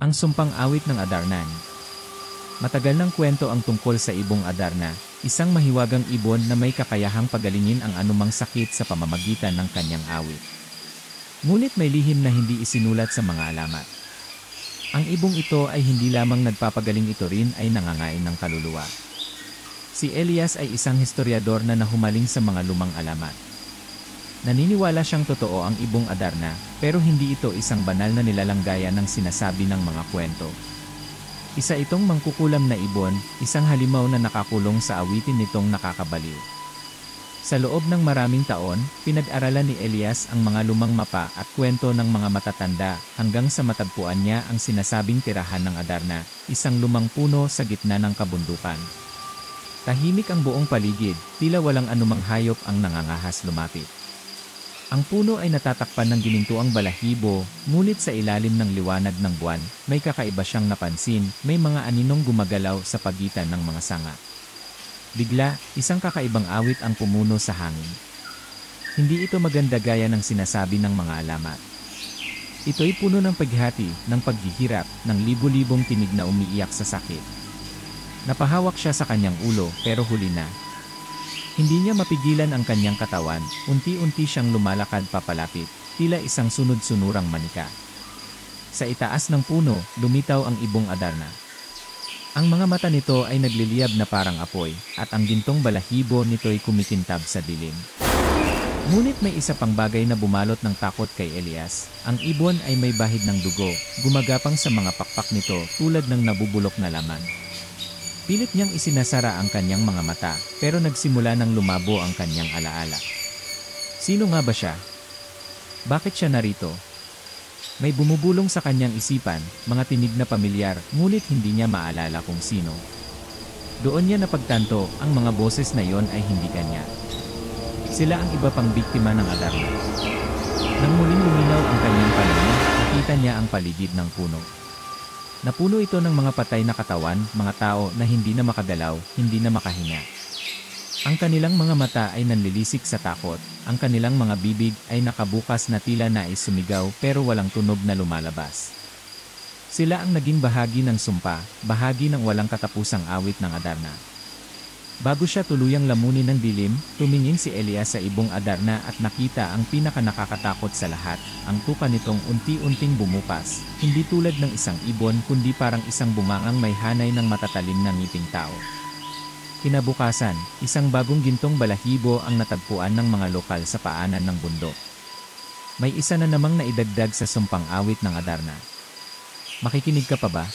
Ang sumpang awit ng Adarnan. Matagal ng kwento ang tungkol sa ibong Adarna, isang mahiwagang ibon na may kakayahang pagalingin ang anumang sakit sa pamamagitan ng kanyang awit. Ngunit may lihim na hindi isinulat sa mga alamat. Ang ibong ito ay hindi lamang nagpapagaling, ito rin ay nangangain ng kaluluwa. Si Elias ay isang historiador na nahumaling sa mga lumang alamat. Naniniwala siyang totoo ang ibong Adarna, pero hindi ito isang banal na nilalang gaya ng sinasabi ng mga kwento. Isa itong mangkukulam na ibon, isang halimaw na nakakulong sa awitin nitong nakakabaliw. Sa loob ng maraming taon, pinag-aralan ni Elias ang mga lumang mapa at kwento ng mga matatanda hanggang sa matagpuan niya ang sinasabing tirahan ng Adarna, isang lumang puno sa gitna ng kabundukan. Tahimik ang buong paligid, tila walang anumang hayop ang nangangahas lumapit. Ang puno ay natatakpan ng ginintuang balahibo, ngunit sa ilalim ng liwanag ng buwan, may kakaiba siyang napansin, may mga aninong gumagalaw sa pagitan ng mga sanga. Bigla, isang kakaibang awit ang pumuno sa hangin. Hindi ito maganda gaya ng sinasabi ng mga alamat. Ito'y puno ng paghihati, ng paghihirap, ng libo-libong tinig na umiiyak sa sakit. Napahawak siya sa kanyang ulo, pero huli na. Hindi niya mapigilan ang kanyang katawan, unti-unti siyang lumalakad papalapit, tila isang sunod-sunurang manika. Sa itaas ng puno, lumitaw ang ibong Adarna. Ang mga mata nito ay nagliliyab na parang apoy, at ang gintong balahibo nito'y kumikintab sa dilim. Ngunit may isa pang bagay na bumalot ng takot kay Elias. Ang ibon ay may bahid ng dugo, gumagapang sa mga pakpak nito tulad ng nabubulok na laman. Pilit niyang isinasara ang kanyang mga mata, pero nagsimula ng lumabo ang kanyang alaala. Sino nga ba siya? Bakit siya narito? May bumubulong sa kanyang isipan, mga tinig na pamilyar, ngunit hindi niya maalala kung sino. Doon niya napagtanto, ang mga boses na yon ay hindi kanya. Sila ang iba pang biktima ng Adarna. Nang muling luminaw ang kanyang paningin, nakita niya ang paligid ng puno. Napuno ito ng mga patay na katawan, mga tao na hindi na makagalaw, hindi na makahinga. Ang kanilang mga mata ay nanlilisik sa takot, ang kanilang mga bibig ay nakabukas na tila nais sumigaw pero walang tunog na lumalabas. Sila ang naging bahagi ng sumpa, bahagi ng walang katapusang awit ng Adarna. Bago siya tuluyang lamunin ng dilim, tumingin si Elias sa ibong Adarna at nakita ang pinakanakakatakot sa lahat, ang tuka nitong unti-unting bumukas, hindi tulad ng isang ibon kundi parang isang bungangang may hanay ng matatalim na ngiping tao. Kinabukasan, isang bagong gintong balahibo ang natagpuan ng mga lokal sa paanan ng bundok. May isa na namang naidagdag sa sumpang awit ng Adarna. Makikinig ka pa ba?